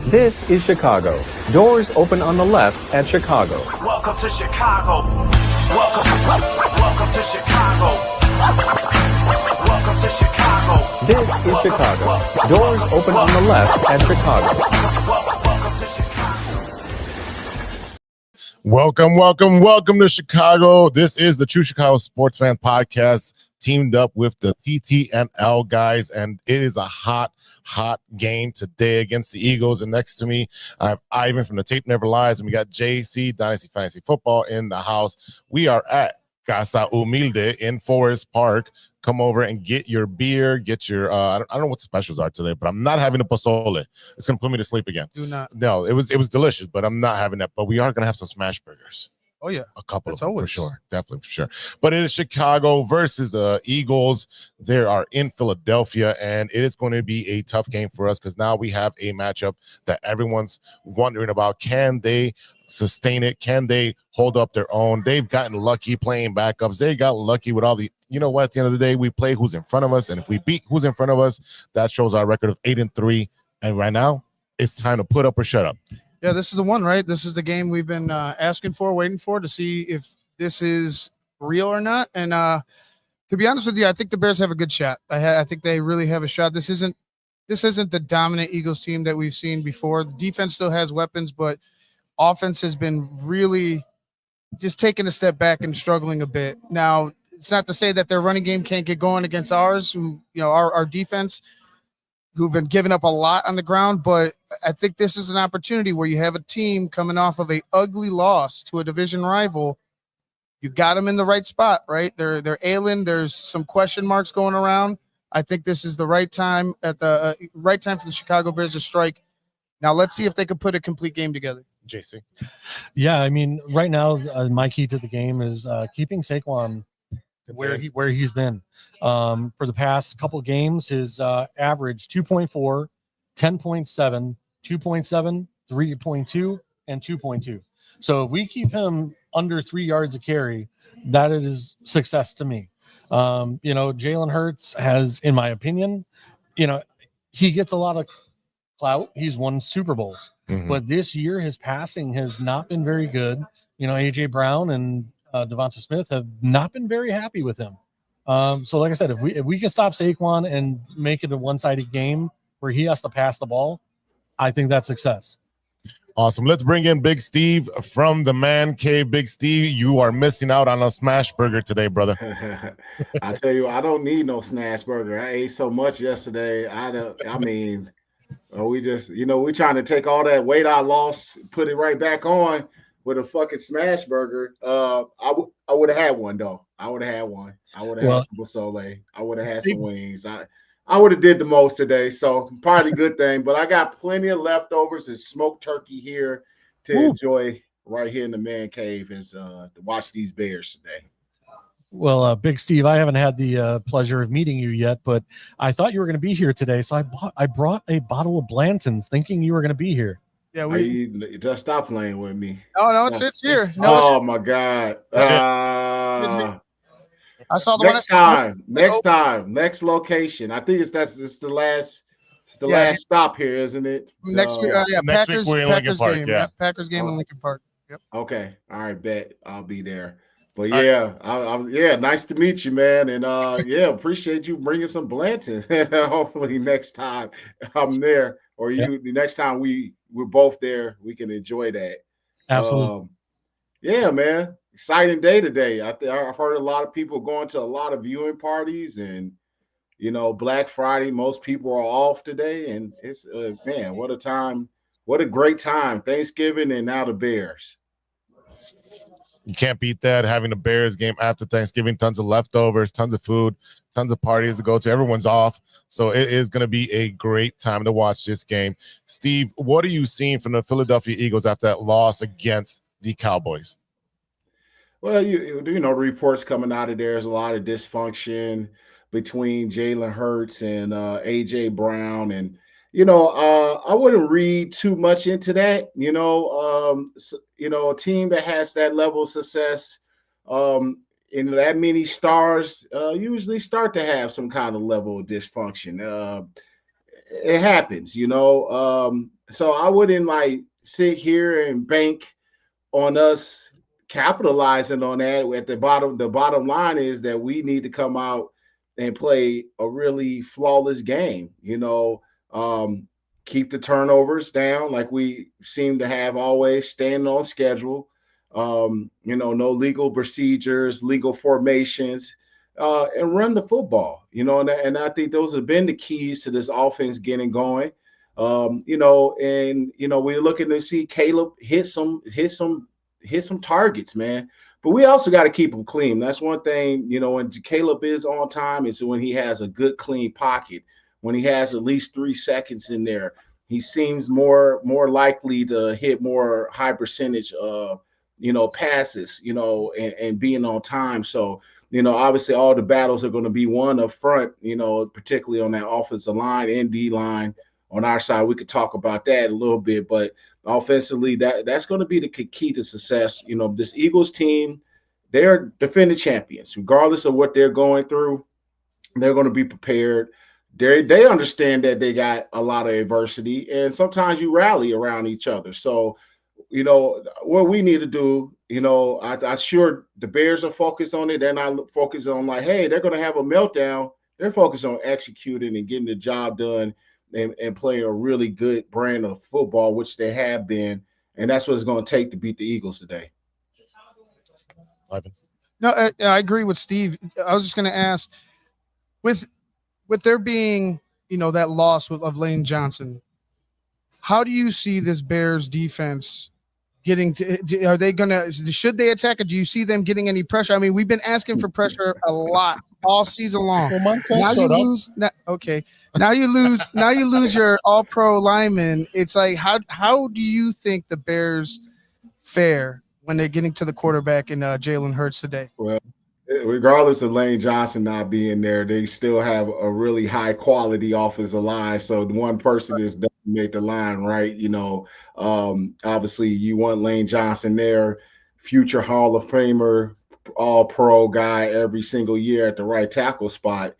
This is Chicago. Doors open on the left at Chicago. Welcome to Chicago. Welcome to Chicago. Welcome to Chicago. This is Chicago. Doors open on the left at Chicago. Welcome to Chicago. Welcome to Chicago. This is the True Chicago Sports Fan Podcast, teamed up with the TTNL guys, and it is a hot game today against the Eagles. And next to me, I have Ivan from the Tape Never Lies, and we got JC Dynasty Fantasy Football in the house. We are at Casa Humilde in Forest Park. Come over and get your beer, get your I don't know what the specials are today, but I'm not having a pozole. It's gonna put me to sleep again. Do not. No, it was delicious, but I'm not having that. But we are gonna have some smash burgers. Oh yeah, a couple That's of them always. for sure, definitely for sure. But it is Chicago versus the Eagles. They are in Philadelphia, and it is going to be a tough game for us because now we have a matchup that everyone's wondering about. Can they sustain it? Can they hold up their own? They've gotten lucky playing backups. They got lucky with all the. You know what? At the end of the day, we play who's in front of us, and if we beat who's in front of us, that shows our record of 8-3. And right now, it's time to put up or shut up. Yeah, this is the one, right? This is the game we've been asking for, waiting for, to see if this is real or not. And to be honest with you, I think the Bears have a good shot. I think they really have a shot. This isn't the dominant Eagles team that we've seen before. The defense still has weapons, but offense has been really just taking a step back and struggling a bit. Now, it's not to say that their running game can't get going against ours, who, you know, our defense, who've been giving up a lot on the ground, but I think this is an opportunity where you have a team coming off of a ugly loss to a division rival. You got them in the right spot, right? They're ailing. There's some question marks going around. I think this is the right time at the right time for the Chicago Bears to strike. Now let's see if they can put a complete game together. JC. Yeah, I mean, right now my key to the game is keeping Saquan where he's been for the past couple games. His average 2.4, 10.7, 2.7, 3.2, and 2.2. So if we keep him under 3 yards a carry, that is success to me. You know, Jalen Hurts has, in my opinion, you know, he gets a lot of clout. He's won Super Bowls, but this year his passing has not been very good. You know, AJ Brown and Devonta Smith have not been very happy with him. So like I said, if we can stop Saquon and make it a one-sided game where he has to pass the ball, I think that's success. Awesome. Let's bring in Big Steve from the Man Cave. Big Steve, you are missing out on a smash burger today, brother. I tell you, I don't need no smash burger. I ate so much yesterday. We just, you know, we're trying to take all that weight I lost, put it right back on with a fucking smash burger. I would have had one though. I would have had one. I would have had some pozole. I would have had some wings. I would have did the most today, so probably a good thing. But I got plenty of leftovers and smoked turkey here to enjoy right here in the Man Cave as to watch these Bears today. Well, Big Steve, I haven't had the pleasure of meeting you yet, but I thought you were going to be here today, so I brought a bottle of Blanton's thinking you were going to be here. Yeah, we just stop playing with me. No, it's here. No, my God. I saw the next time, next location. I think it's the last stop here, isn't it? Next week, next week we're in Lincoln Park. Game. Yeah, Packers game in Lincoln Park. Yep. Okay. All right, bet I'll be there. But yeah, nice to meet you, man. And appreciate you bringing some Blanton. Hopefully next time I'm there, or the next time we're both there, we can enjoy that. Absolutely. Yeah, man. Exciting day today. I've heard a lot of people going to a lot of viewing parties, and you know, Black Friday, most people are off today, and it's man, what a time, what a great time. Thanksgiving and now the Bears. You can't beat that. Having a Bears game after Thanksgiving, tons of leftovers, tons of food, tons of parties to go to. Everyone's off. So it is going to be a great time to watch this game. Steve, what are you seeing from the Philadelphia Eagles after that loss against the Cowboys? Well, you know, the reports coming out of there is a lot of dysfunction between Jalen Hurts and AJ Brown, and I wouldn't read too much into that. A team that has that level of success, and that many stars, usually start to have some kind of level of dysfunction. It happens, So I wouldn't like sit here and bank on us capitalizing on that. At the bottom line is that we need to come out and play a really flawless game. Keep the turnovers down like we seem to have always, staying on schedule. No legal procedures, legal formations, and run the football. And I think those have been the keys to this offense getting going. We're looking to see Caleb hit some targets, man. But we also got to keep them clean. That's one thing, when Caleb is on time, is when he has a good, clean pocket. When he has at least 3 seconds in there, he seems more likely to hit more high percentage passes, and being on time. So, obviously all the battles are going to be won up front, particularly on that offensive line and D line. On our side, we could talk about that a little bit, but offensively, that's going to be the key to success. This Eagles team, they're defending champions, regardless of what they're going through. They're going to be prepared. They understand that they got a lot of adversity, and sometimes you rally around each other. So, what we need to do, I'm sure the Bears are focused on it. They're not focused on like, hey, they're going to have a meltdown. They're focused on executing and getting the job done. And playing a really good brand of football, which they have been, and that's what it's going to take to beat the Eagles today. No, I agree with Steve. I was just going to ask, with there being that loss of Lane Johnson, how do you see this Bears defense getting to? Are they should they attack it? Do you see them getting any pressure? I mean, we've been asking for pressure a lot all season long. Now you lose. Now you lose your all-pro lineman. It's like, how do you think the Bears fare when they're getting to the quarterback and Jalen Hurts today? Well, regardless of Lane Johnson not being there, they still have a really high quality offensive line. So the one person is doesn't make the line, right? Obviously you want Lane Johnson there, future Hall of Famer, all-pro guy every single year at the right tackle spot.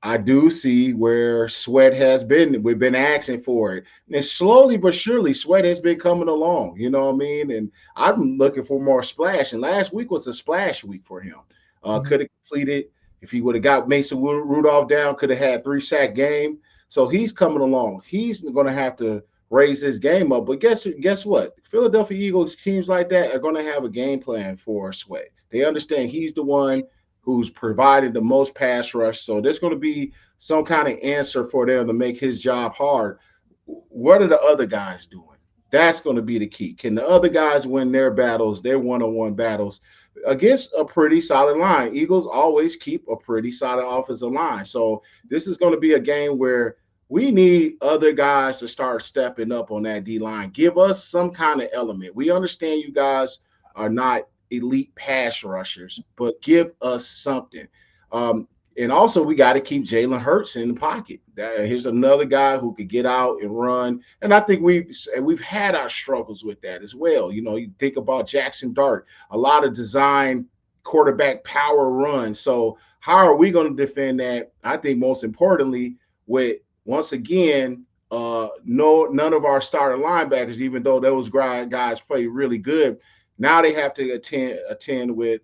I do see where Sweat has been. We've been asking for it. And slowly but surely, Sweat has been coming along. You know what I mean? And I'm looking for more splash. And last week was a splash week for him. Could have completed. If he would have got Mason Rudolph down, could have had 3-sack game. So he's coming along. He's going to have to raise his game up. But guess what? Philadelphia Eagles teams like that are going to have a game plan for Sweat. They understand he's the one who's provided the most pass rush. So there's going to be some kind of answer for them to make his job hard. What are the other guys doing? That's going to be the key. Can the other guys win their battles, their one-on-one battles, against a pretty solid line? Eagles always keep a pretty solid offensive line. So this is going to be a game where we need other guys to start stepping up on that D-line. Give us some kind of element. We understand you guys are not elite pass rushers, but give us something. And also, we got to keep Jalen Hurts in the pocket. Here's another guy who could get out and run. And I think we've had our struggles with that as well. You think about Jackson Dart, a lot of design quarterback power runs. So how are we going to defend that? I think most importantly, with once again, none of our starter linebackers, even though those guys play really good, now they have to attend with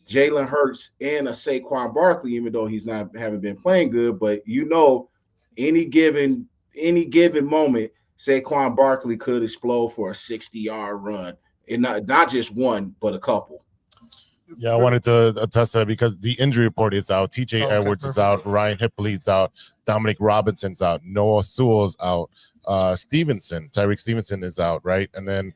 Jalen Hurts and a Saquon Barkley, even though he's haven't been playing good. But any given moment, Saquon Barkley could explode for a 60-yard run, and not just one, but a couple. Yeah, I wanted to attest to that because the injury report is out. TJ Edwards is out. Ryan Hippolyte's out. Dominic Robinson's out. Noah Sewell's out. Tyreek Stevenson is out, right? And then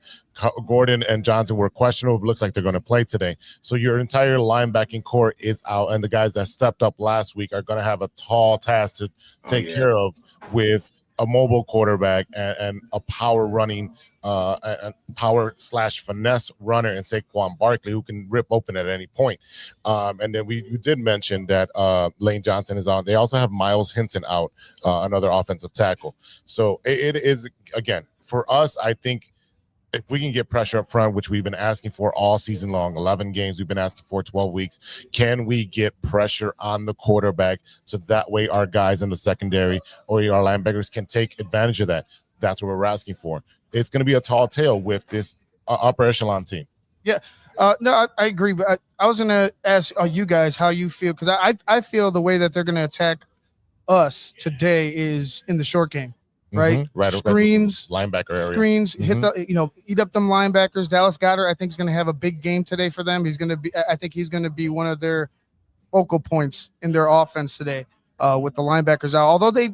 Gordon and Johnson were questionable. It looks like they're going to play today. So your entire linebacking core is out, and the guys that stepped up last week are going to have a tall task to take care of with a mobile quarterback and a power running and power / finesse runner in Saquon Barkley, who can rip open at any point. And then we did mention that Lane Johnson is out. They also have Miles Hinton out, another offensive tackle. So it is, again, for us, I think if we can get pressure up front, which we've been asking for all season long, 11 games we've been asking for, 12 weeks, can we get pressure on the quarterback so that way our guys in the secondary or our linebackers can take advantage of that? That's what we're asking for. It's going to be a tall tale with this upper echelon team. Yeah, no, I agree. But I was going to ask you guys how you feel, because I feel the way that they're going to attack us today is in the short game. Right? Right. Screens, linebacker area. Screens, hit the, eat up them linebackers. Dallas Goedert, I think, is going to have a big game today for them. I think he's going to be one of their focal points in their offense today with the linebackers out. Although they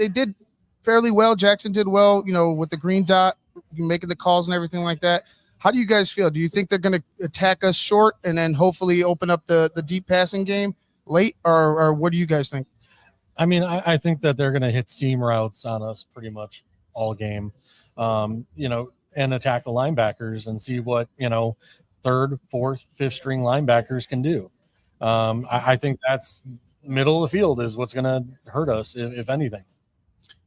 did fairly well. Jackson did well, with the green dot, making the calls and everything like that. How do you guys feel? Do you think they're going to attack us short and then hopefully open up the deep passing game late, or what do you guys think? I mean, I think that they're going to hit seam routes on us pretty much all game, and attack the linebackers and see what, third, fourth, fifth string linebackers can do. I think that's middle of the field is what's going to hurt us, if anything.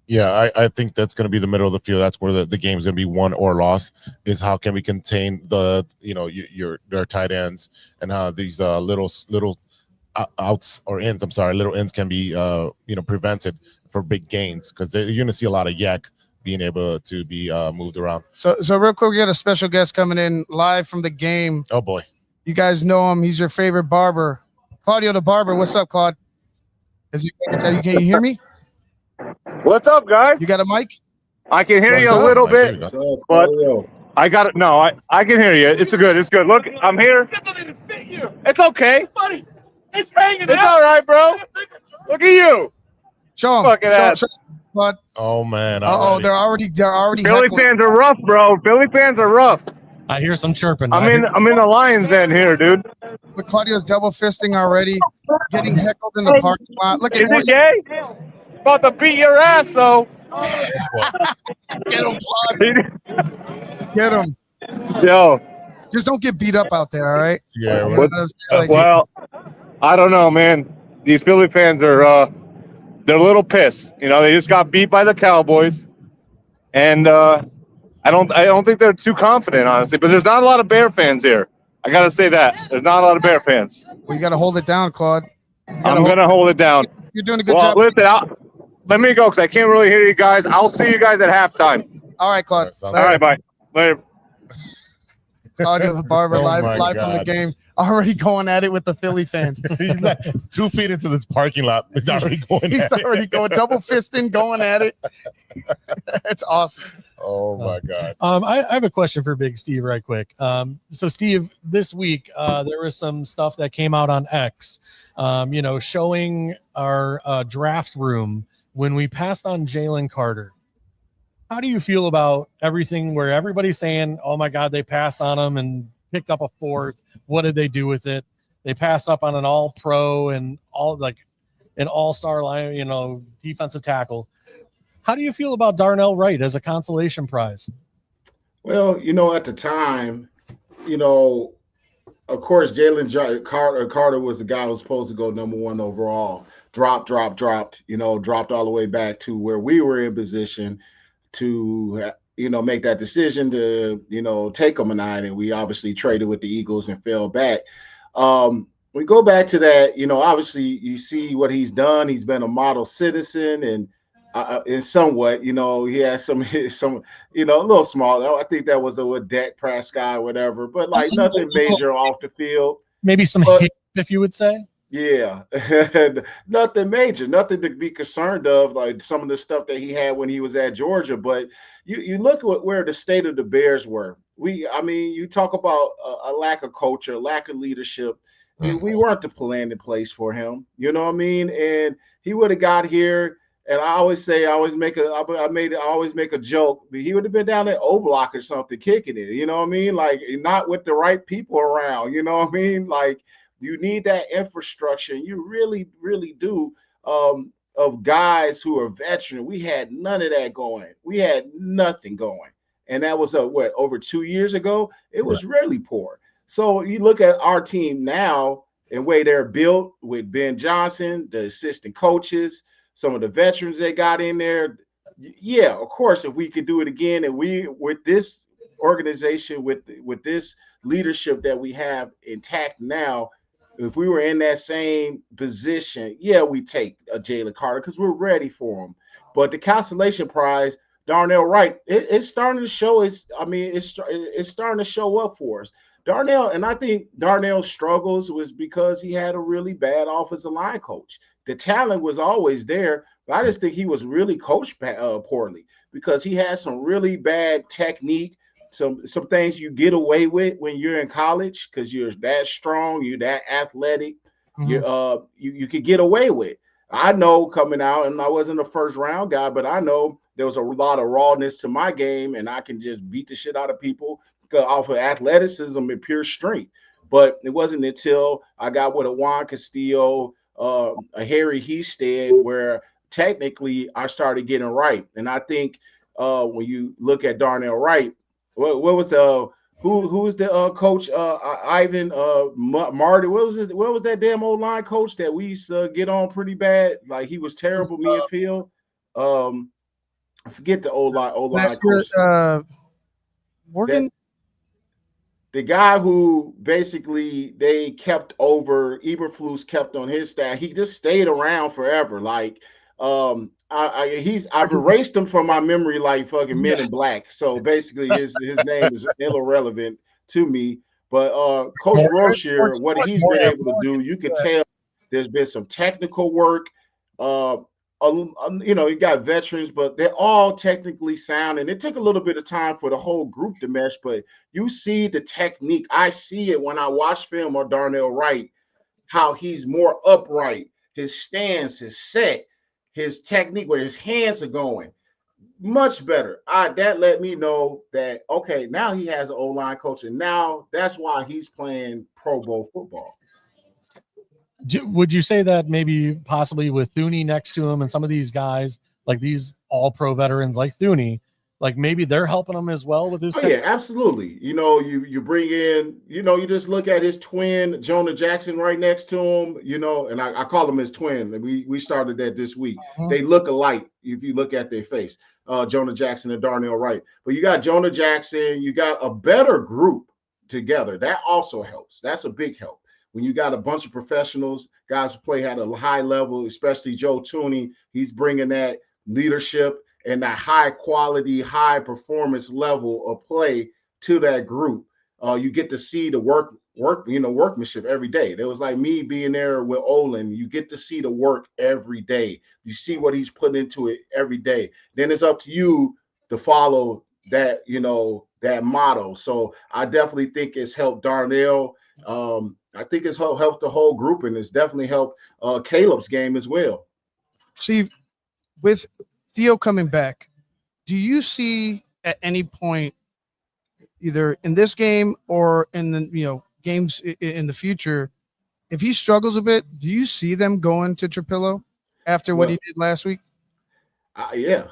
Yeah, I think that's going to be the middle of the field. That's where the game's going to be won or lost, is how can we contain their tight ends and how these little outs or ends. I'm sorry, little ends can be prevented for big gains, because you're going to see a lot of yak being able to be moved around. So real quick, we got a special guest coming in live from the game. Oh boy, you guys know him. He's your favorite barber, Claudio the Barber. What's up, Claude? Can you hear me? What's up, guys? You got a mic? I can hear you a little bit, but I got it. No, I can hear you. It's good. Look, I'm here. That doesn't even fit you. It's okay, buddy. It's hanging out. It's all right, bro. Look at you. Show him. Fucking ass. Oh man. They're already. Philly fans are rough, bro. Philly fans are rough. I hear some chirping. I'm in the Lions den here, dude. The Claudio's double fisting already, getting heckled in the parking lot. Look at Is it gay? About to beat your ass, though. Get him, Claude. Get him. Yo. Just don't get beat up out there, all right? Yeah. Well, I don't know, man. These Philly fans are they're a little pissed. They just got beat by the Cowboys, and I don't think they're too confident, honestly. But there's not a lot of Bear fans here. I gotta say that there's not a lot of Bear fans. Well, you gotta hold it down, Claude. I'm gonna hold it down. You're doing a good job. Listen, let me go because I can't really hear you guys. I'll see you guys at halftime. All right, Claude. All right, bye. Later. Claudio the Barber live from the game, already going at it with the Philly fans. 2 feet into this parking lot, he's already going. He's already going double fisting, going at it. That's awesome. Oh my God. I have a question for Big Steve right quick. So Steve, this week there was some stuff that came out on X, showing our draft room when we passed on Jalen Carter. How do you feel about everything where everybody's saying, oh my God, they passed on him and picked up a fourth? What did they do with it? They passed up on an all-pro and an all-star line, defensive tackle. How do you feel about Darnell Wright as a consolation prize? Well, at the time, of course, Jalen Carter was the guy who was supposed to go number 1 overall. Dropped, dropped all the way back to where we were in position to, make that decision to, take him a 9. And we obviously traded with the Eagles and fell back. We go back to that, obviously you see what he's done. He's been a model citizen and somewhat, he has some, a little small. I think that was a Dak Prescott, whatever, but like nothing major off the field. Maybe some hip, if you would say. Yeah, nothing major, nothing to be concerned of, like some of the stuff that he had when he was at Georgia. But you look at where the state of the Bears were. You talk about a lack of culture, lack of leadership. We weren't the plan in place for him. You know what I mean? And he would have got here And I always say, I always make a joke. He would have been down at O Block or something, kicking it. You know what I mean? Like not with the right people around. You know what I mean? Like you need that infrastructure. And you really, really do. Of guys who are veteran, we had none of that going. We had nothing going, and that was over 2 years ago. It was really poor. So you look at our team now and way they're built with Ben Johnson, the assistant coaches, some of the veterans they got in there. Yeah, of course, if we could do it again, and we with this organization, with this leadership that we have intact now, if we were in that same position, yeah, we take a Jalen Carter because we're ready for him. But the consolation prize, Darnell Wright, it's starting to show. It's starting to show up for us. Darnell, and I think Darnell's struggles was because he had a really bad offensive line coach. The talent was always there, but I just think he was really coached poorly because he had some really bad technique, some things you get away with when you're in college because you're that strong, you're that athletic, you could get away with. I know coming out, and I wasn't a first round guy, but I know there was a lot of rawness to my game, and I can just beat the shit out of people off of athleticism and pure strength. But it wasn't until I got with a Juan Castillo, a Harry Hested, where technically I started getting right. And I think when you look at Darnell Wright, what was the who was the coach? Ivan Marty. What was that damn old line coach that we used to get on pretty bad? Like he was terrible. Me and Phil. I forget the old line coach. Morgan. The guy who basically they kept over, Eberflus kept on his staff. He just stayed around forever. Like I've erased him from my memory like fucking Men in Black. So basically his name is irrelevant to me. But Coach Rozier, what he's been able to do, you could tell there's been some technical work. You got veterans, but they're all technically sound. And it took a little bit of time for the whole group to mesh, but you see the technique. I see it when I watch film on Darnell Wright, how he's more upright, his stance is set, his technique, where his hands are going, much better. That let me know that, okay, now he has an O-line coach, and now that's why he's playing Pro Bowl football. Would you say that maybe possibly with Thuney next to him and some of these guys, like these all-pro veterans like Thuney, like maybe they're helping him as well with his yeah, absolutely. You bring in, you just look at his twin, Jonah Jackson, right next to him, and I call him his twin. We started that this week. They look alike if you look at their face, Jonah Jackson and Darnell Wright. But you got Jonah Jackson, you got a better group together. That also helps. That's a big help. When you got a bunch of professionals, guys who play at a high level, especially Joe Thuney, he's bringing that leadership and that high quality, high performance level of play to that group. You get to see the workmanship every day. There was like me being there with Olin. You get to see the work every day. You see what he's putting into it every day. Then it's up to you to follow that, that motto. So I definitely think it's helped Darnell. I think it's helped the whole group, and it's definitely helped Caleb's game as well. Steve, with Theo coming back, do you see at any point, either in this game or in the games in the future, if he struggles a bit, do you see them going to Trapillo after what he did last week? Yeah.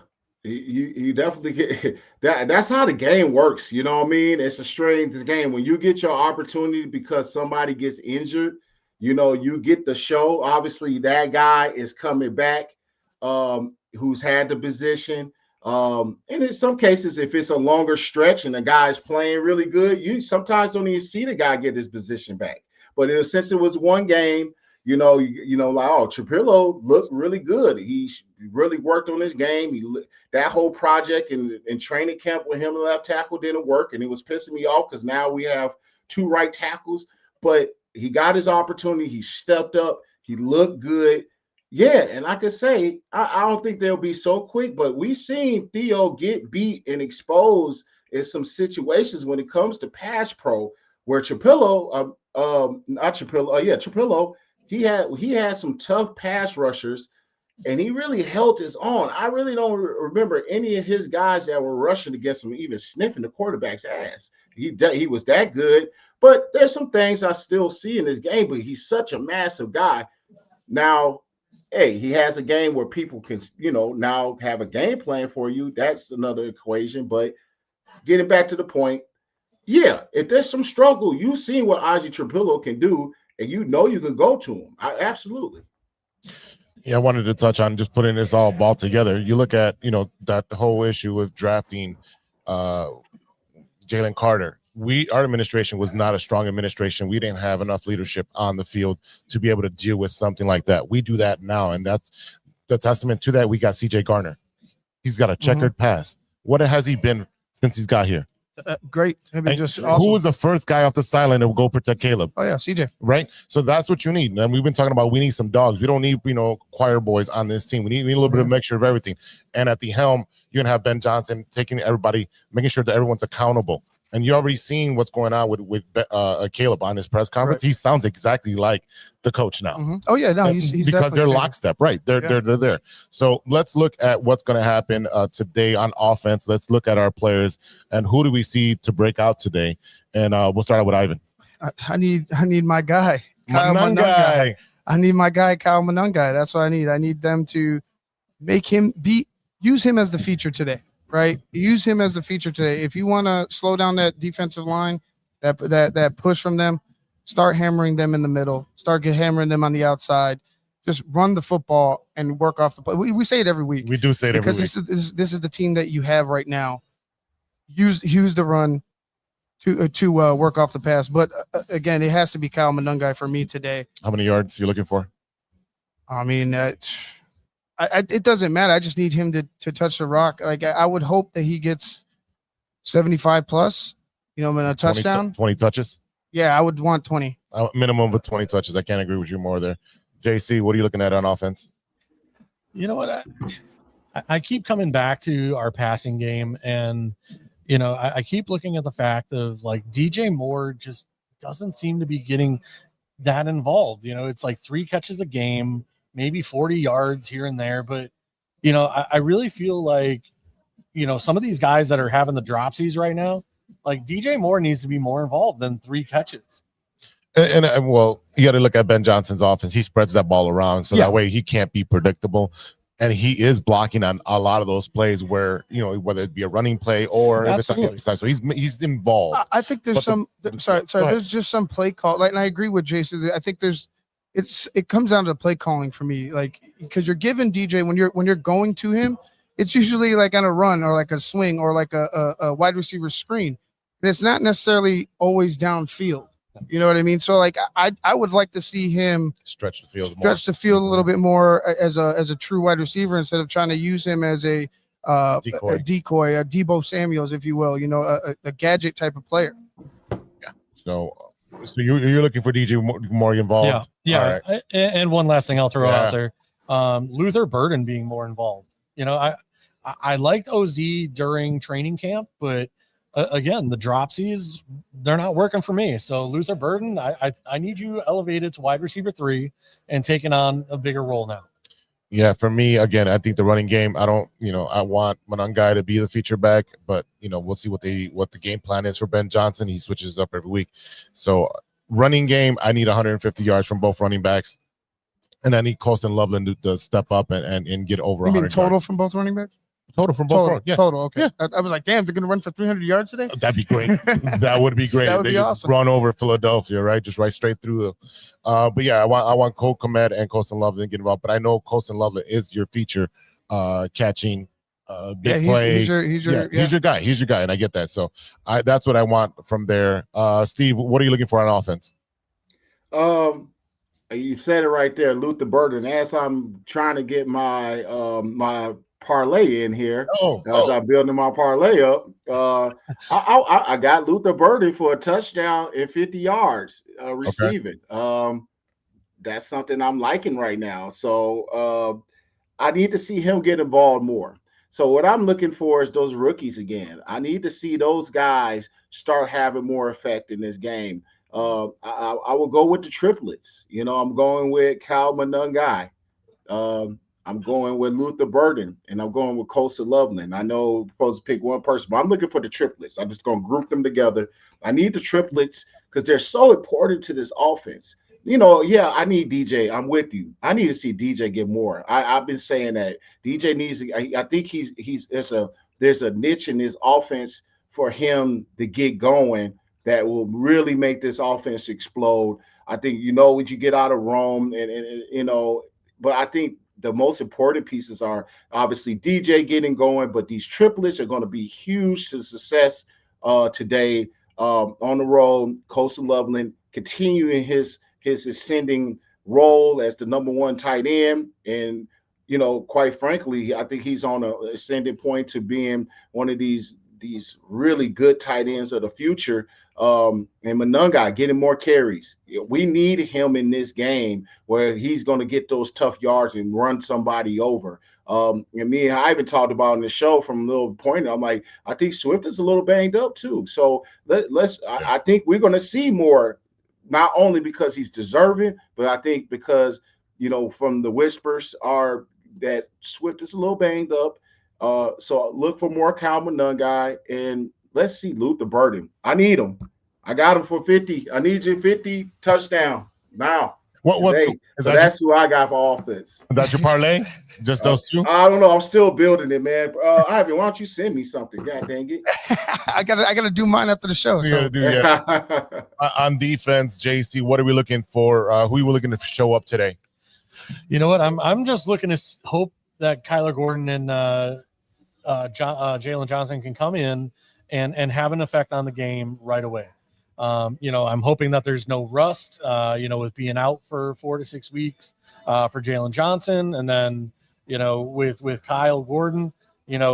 You definitely get that. That's how the game works. You know what I mean? It's a strange game. When you get your opportunity because somebody gets injured, you get the show. Obviously, that guy is coming back, who's had the position. And in some cases, if it's a longer stretch and the guy's playing really good, you sometimes don't even see the guy get his position back. But since it was one game, like, Trapillo looked really good. He really worked on his game. That whole project in training camp with him and left tackle didn't work, and it was pissing me off because now we have two right tackles. But he got his opportunity. He stepped up. He looked good. Yeah, and I could say I don't think they'll be so quick, but we've seen Theo get beat and exposed in some situations when it comes to pass pro, where Trapillo, Trapillo, he had some tough pass rushers and he really held his own. I really don't remember any of his guys that were rushing against him even sniffing the quarterback's ass. He was that good. But there's some things I still see in this game, but he's such a massive guy. Now, hey, he has a game where people can, now have a game plan for you. That's another equation. But getting back to the point, yeah, if there's some struggle, you've seen what Ozzie Trapillo can do, and you can go to him. Absolutely. Yeah, I wanted to touch on just putting this all ball together. You look at, that whole issue with drafting Jalen Carter. Our administration was not a strong administration. We didn't have enough leadership on the field to be able to deal with something like that. We do that now, and that's the testament to that. We got CJ Garner. He's got a checkered past. What has he been since he's got here? Great. I mean, just awesome. Who was the first guy off the sideline to go protect Caleb? Oh, yeah, CJ. Right? So that's what you need. And we've been talking about we need some dogs. We don't need, choir boys on this team. We need a little bit of mixture of everything. And at the helm, you're going to have Ben Johnson taking everybody, making sure that everyone's accountable. And you already seen what's going on with Caleb on his press conference. Right. He sounds exactly like the coach now. Oh yeah, no, he's because they're lockstep, right? They're there. So let's look at what's going to happen today on offense. Let's look at our players and who do we see to break out today. And we'll start out with Ivan. I need my guy, Kyle Monungai. I need my guy, Kyle Monungai. That's what I need. I need them to use him as the feature today. Right, use him as the feature today. If you want to slow down that defensive line, that push from them, start hammering them in the middle. Start hammering them on the outside. Just run the football and work off the play. We say it every week. We do say it every week because this is the team that you have right now. Use the run to work off the pass. But again, it has to be Kyle Monungai for me today. How many yards are you looking for? I mean. It doesn't matter. I just need him to touch the rock. Like I would hope that he gets 75 plus, in a touchdown. 20 touches. Yeah, I would want 20. Minimum of 20 touches. I can't agree with you more there. JC, what are you looking at on offense? You know what? I keep coming back to our passing game, and I keep looking at the fact of like DJ Moore just doesn't seem to be getting that involved. It's like 3 catches a game. Maybe 40 yards here and there. But, I really feel like, some of these guys that are having the dropsies right now, like DJ Moore needs to be more involved than 3 catches. And well, you got to look at Ben Johnson's offense. He spreads that ball around. So that way he can't be predictable. And he is blocking on a lot of those plays where, whether it be a running play or if it's on the other side. So he's involved. I think there's there's just some play call. Like, and I agree with Jason. I think it comes down to play calling for me, like because you're giving DJ when you're going to him, it's usually like on a run or like a swing or like a wide receiver screen. And it's not necessarily always downfield. You know what I mean? So like I would like to see him stretch the field a little bit more as a true wide receiver instead of trying to use him as a decoy, a Debo Samuels, if you will. A gadget type of player. Yeah. So you're looking for DJ more involved? Yeah. Right. And one last thing I'll throw out there, Luther Burden being more involved. I liked OZ during training camp, but again, the dropsies, they're not working for me. So Luther Burden, I need you elevated to wide receiver 3 and taking on a bigger role now. Yeah, for me, again, I think the running game, I want Monungai to be the feature back, but, we'll see what the game plan is for Ben Johnson. He switches up every week. So running game, I need 150 yards from both running backs. And I need Colston Loveland to step up and get over 100 total yards. From both running backs? Total from both. Total. Okay. Yeah. I was like, damn, they're going to run for 300 yards today? That'd be great. That would be great. That would be awesome. Run over Philadelphia, right? Just right straight through them. But yeah, I want Cole Kmet and Colston Loveland to get involved. But I know Colston Loveland is your feature catching big play. He's your guy. He's your guy, and I get that. So that's what I want from there. Steve, what are you looking for on offense? You said it right there, Luther Burden. As I'm trying to get my my parlay in here, as I'm building my parlay up, I got Luther Burden for a touchdown and 50 yards receiving. Okay. That's something I'm liking right now. So I need to see him get involved more. So what I'm looking for is those rookies again. I need to see those guys start having more effect in this game. I will go with the triplets. I'm going with Kyle Monungai. I'm going with Luther Burden, and I'm going with Costa Loveland. I know I'm supposed to pick one person, but I'm looking for the triplets. I'm just going to group them together. I need the triplets because they're so important to this offense. Yeah, I need DJ. I'm with you. I need to see DJ get more. I've been saying that DJ needs. I think there's a niche in this offense for him to get going that will really make this offense explode. I think what you get out of Rome, but I think the most important pieces are obviously DJ getting going, but these triplets are going to be huge to success today on the road. Costa Loveland continuing his ascending role as the number one tight end. And, quite frankly, I think he's on an ascending point to being one of these really good tight ends of the future. And Monangai getting more carries. We need him in this game where he's going to get those tough yards and run somebody over. And me and I even talked about in the show from a little point. I'm like, I think Swift is a little banged up too. So I think we're going to see more, not only because he's deserving, but I think because, from the whispers are that Swift is a little banged up. So look for more Kyle Monangai, and let's see Luther Burden. I need him. I got him for 50. I need you 50 touchdown now. That's who I got for offense. That's your parlay? Just those two? I don't know. I'm still building it, man. Ivan, why don't you send me something? God dang it. I gotta do mine after the show. On defense, JC, what are we looking for? Who are we looking to show up today? You know what? I'm just looking to hope that Kyler Gordon and Jalen Johnson can come in and have an effect on the game right away. I'm hoping that there's no rust, with being out for 4 to 6 weeks for Jalen Johnson. And then, with Kyle Gordon,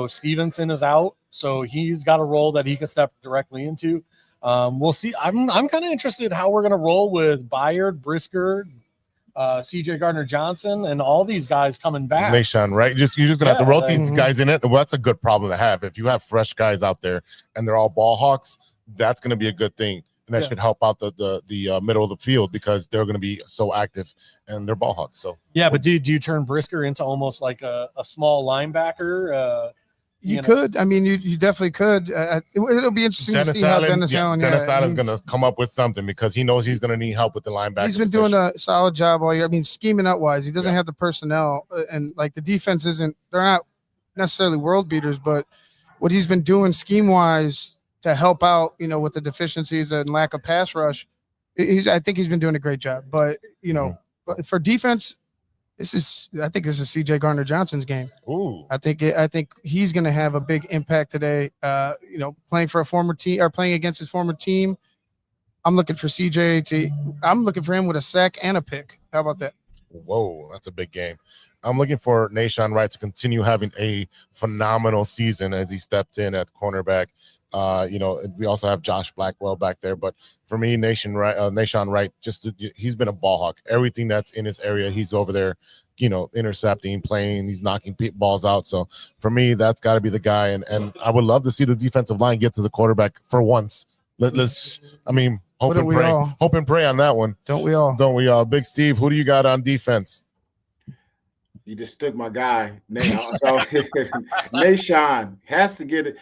Stevenson is out. So he's got a role that he can step directly into. We'll see. I'm kind of interested how we're going to roll with Byard, Brisker, CJ Gardner-Johnson, and all these guys coming back. Nation, right? You're just gonna have to rotate these guys in it. Well, that's a good problem to have. If you have fresh guys out there and they're all ball hawks, that's gonna be a good thing. And that should help out the middle of the field because they're going to be so active and they're ball hawks. So but do you turn Brisker into almost like a small linebacker? You could. I mean, you definitely could. It'll be interesting to see how Dennis Allen. Dennis Allen's going to come up with something because he knows he's going to need help with the linebacker. He's been doing a solid job all year. I mean, scheming out wise, he doesn't have the personnel, and like the defense isn't. They're not necessarily world beaters, but what he's been doing scheme wise to help out, with the deficiencies and lack of pass rush, I think he's been doing a great job. But but for defense, I think this is CJ Gardner-Johnson's game. Ooh. I think he's going to have a big impact today. Playing for a former team or playing against his former team. I'm looking for CJ I'm looking for him with a sack and a pick. How about that? Whoa, that's a big game. I'm looking for Nahshon Wright to continue having a phenomenal season as he stepped in at cornerback. We also have Josh Blackwell back there, but for me, Nahshon Wright, he's been a ball hawk. Everything that's in his area, he's over there, intercepting, playing, he's knocking balls out. So for me, that's got to be the guy. And I would love to see the defensive line get to the quarterback for once. Let's hope and pray on that one. Don't we all? Big Steve, who do you got on defense? You just took my guy. Nahshon has to get it.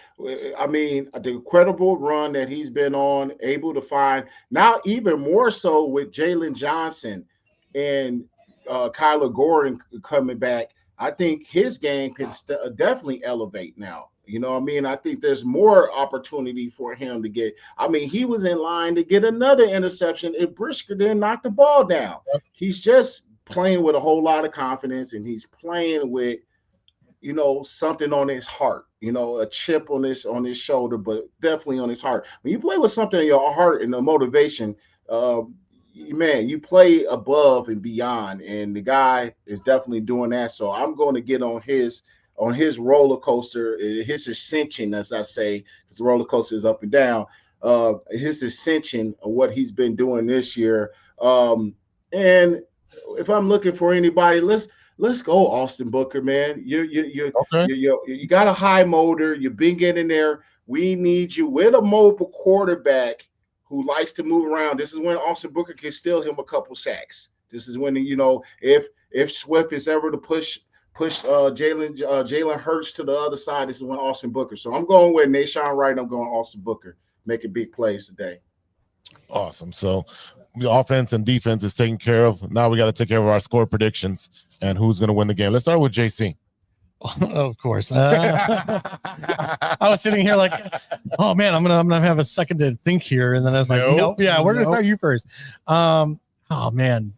I mean, the incredible run that he's been on, able to find now even more so with Jalen Johnson and Kyler Gordon coming back. I think his game can definitely elevate now. I think there's more opportunity for him to get. I mean, he was in line to get another interception if Brisker didn't knock the ball down. He's just playing with a whole lot of confidence, and he's playing with something on his heart, a chip on his shoulder, but definitely on his heart. When you play with something in your heart and the motivation, man, you play above and beyond, and the guy is definitely doing that. So I'm going to get on his roller coaster, his ascension, as I say, because the roller coaster is up and down, his ascension of what he's been doing this year. And if I'm looking for anybody, let's go Austin Booker, man. You got a high motor. You've been getting there. We need you with a mobile quarterback who likes to move around. This is when Austin Booker can steal him a couple sacks. This is when if Swift is ever to push push Jalen Hurts to the other side. This is when Austin Booker. So I'm going with Nashawn Wright. I'm going Austin Booker, making big plays today. Awesome. So the offense and defense is taken care of. Now we got to take care of our score predictions and who's going to win the game. Let's start with JC. Of course. I was sitting here like, oh man, I'm gonna have a second to think here, and then I was like, nope, yeah, we're gonna start you first. Oh man,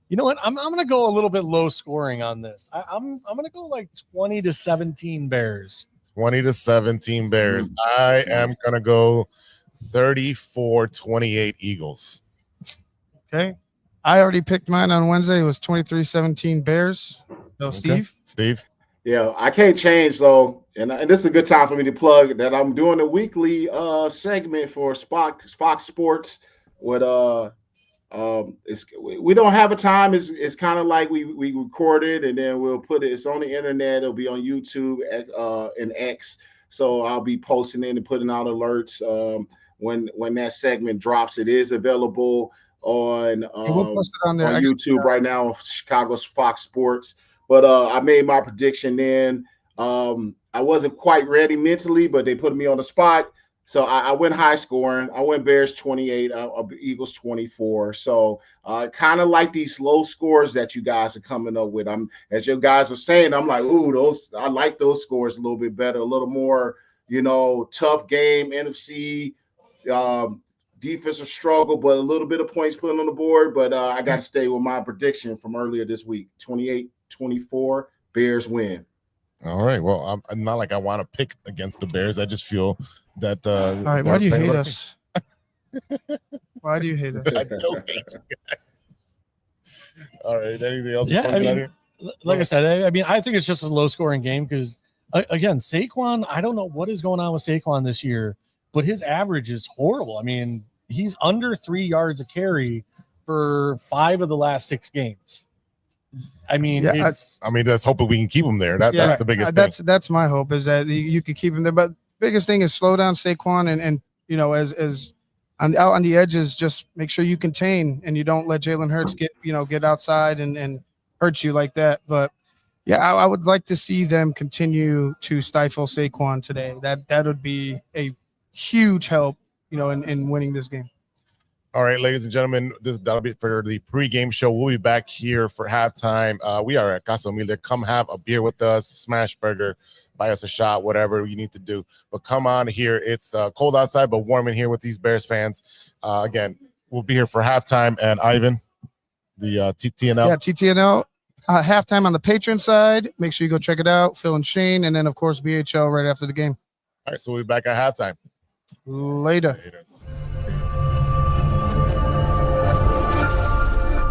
you know what? I'm gonna go a little bit low scoring on this. I'm gonna go like 20-17 Bears. 20-17 Bears. I am gonna go 34-28 Eagles. Okay. I already picked mine on Wednesday. It was 23-17 Bears. So Okay. Steve. Yeah, I can't change though, and this is a good time for me to plug that I'm doing a weekly segment for Fox Sports with we don't have a time. It's kind of like we record it and then we'll put it. It's on the internet. It'll be on YouTube and X. So I'll be posting it and putting out alerts when that segment drops. It is available on We'll post it on there. on YouTube right now. Chicago's Fox Sports. But I made my prediction then. I wasn't quite ready mentally, but they put me on the spot. So I went high scoring. I went Bears 28, Eagles 24. So kind of like these low scores that you guys are coming up with. As you guys are saying, I'm like, ooh, I like those scores a little bit better, a little more, tough game, NFC, defensive struggle, but a little bit of points put on the board. But I got to stay with my prediction from earlier this week, 28-24, Bears win. All right. Well, I'm not like I want to pick against the Bears. I just feel that. All right. Why do you hate us? Why do you hate us? I don't hate you guys. All right. Anything else? Yeah, I mean, like I said, I think it's just a low scoring game because, again, Saquon, I don't know what is going on with Saquon this year, but his average is horrible. I mean, he's under 3 yards a carry for 5 of the last 6 games. I mean, let's hoping we can keep him there. That's the biggest thing. That's my hope is that you could keep him there. But biggest thing is slow down Saquon and as out on the edges, just make sure you contain and you don't let Jalen Hurts get outside and hurt you like that. But yeah, I would like to see them continue to stifle Saquon today. That would be a huge help, in winning this game. All right, ladies and gentlemen, that'll be for the pregame show. We'll be back here for halftime. We are at Casa Humilde. Come have a beer with us, smash burger, buy us a shot, whatever you need to do. But come on here. It's cold outside, but warm in here with these Bears fans. Again, we'll be here for halftime. And Ivan, the TTNL. Yeah, TTNL. Halftime on the Patreon side. Make sure you go check it out. Phil and Shayne. And then, of course, BHL right after the game. All right, so we'll be back at halftime. Later. Later.